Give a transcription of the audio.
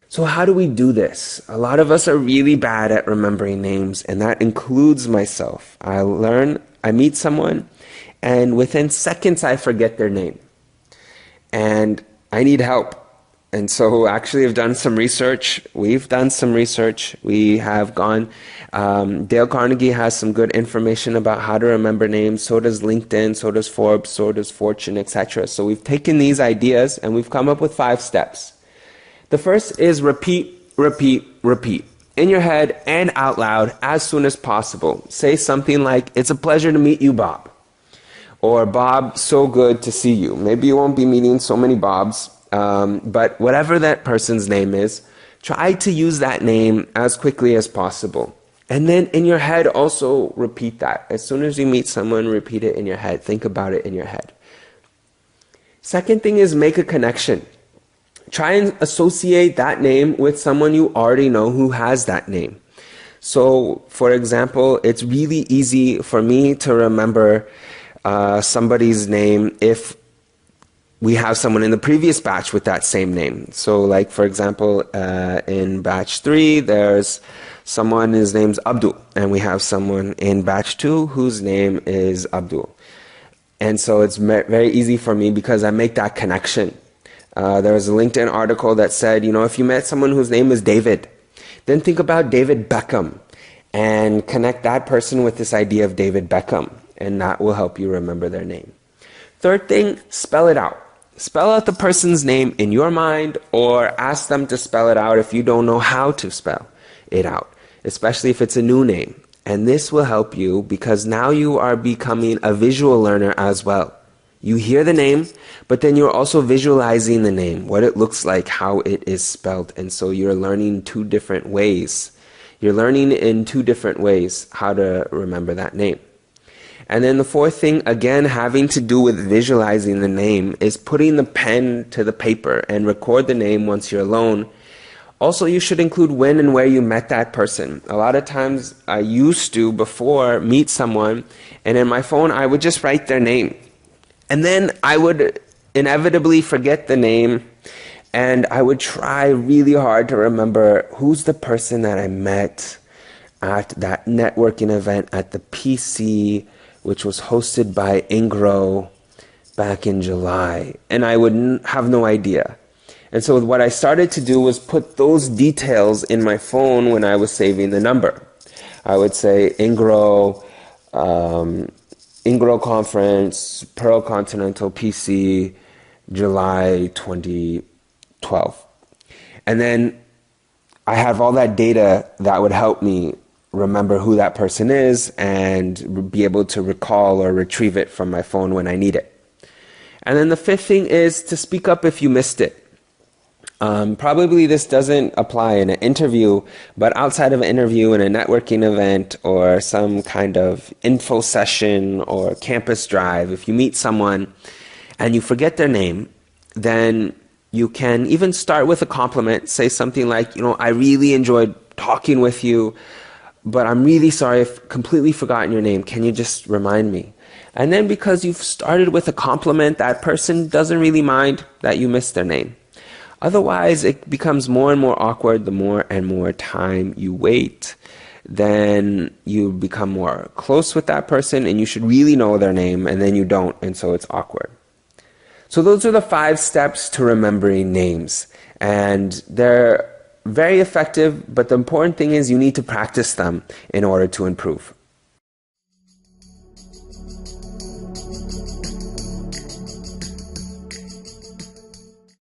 So how do we do this? A lot of us are really bad at remembering names, and that includes myself. I meet someone, and within seconds I forget their name. And I need help. And so actually I've done some research. We've done some research. We have gone, Dale Carnegie has some good information about how to remember names. So does LinkedIn, so does Forbes, so does Fortune, etc. So we've taken these ideas and we've come up with 5 steps. The first is repeat, repeat, repeat. In your head and out loud as soon as possible. Say something like, "It's a pleasure to meet you, Bob." Or, "Bob, so good to see you." Maybe you won't be meeting so many Bobs, but whatever that person's name is, try to use that name as quickly as possible. And then in your head also repeat that. As soon as you meet someone, repeat it in your head. Think about it in your head. Second thing is make a connection. Try and associate that name with someone you already know who has that name. So, for example, it's really easy for me to remember somebody's name if we have someone in the previous batch with that same name. So, like, for example, in batch 3, there's someone, his name's Abdul, and we have someone in batch 2 whose name is Abdul. And so it's very easy for me because I make that connection. There was a LinkedIn article that said, if you met someone whose name is David, then think about David Beckham and connect that person with this idea of David Beckham, and that will help you remember their name. Third thing, spell it out. Spell out the person's name in your mind or ask them to spell it out if you don't know how to spell it out, especially if it's a new name. And this will help you because now you are becoming a visual learner as well. You hear the name, but then you're also visualizing the name, what it looks like, how it is spelled. And so you're learning 2 different ways. You're learning in 2 different ways how to remember that name. And then the fourth thing, again, having to do with visualizing the name, is putting the pen to the paper and record the name once you're alone. Also, you should include when and where you met that person. A lot of times I used to, before, meet someone, and in my phone I would just write their name. And then I would inevitably forget the name, and I would try really hard to remember who's the person that I met at that networking event at the PC, which was hosted by Ingro back in July. And I would have no idea. And so what I started to do was put those details in my phone when I was saving the number. I would say Ingro Conference, Pearl Continental PC, July 2012. And then I have all that data that would help me remember who that person is and be able to recall or retrieve it from my phone when I need it. And then the fifth thing is to speak up if you missed it. Probably this doesn't apply in an interview, but outside of an interview, in a networking event or some kind of info session or campus drive, if you meet someone and you forget their name, then you can even start with a compliment. Say something like, "I really enjoyed talking with you, but I'm really sorry I've completely forgotten your name. Can you just remind me?" And then because you've started with a compliment, that person doesn't really mind that you missed their name. Otherwise, it becomes more and more awkward the more and more time you wait. Then you become more close with that person and you should really know their name, and then you don't, and so it's awkward. So those are the 5 steps to remembering names. And they're very effective, but the important thing is you need to practice them in order to improve.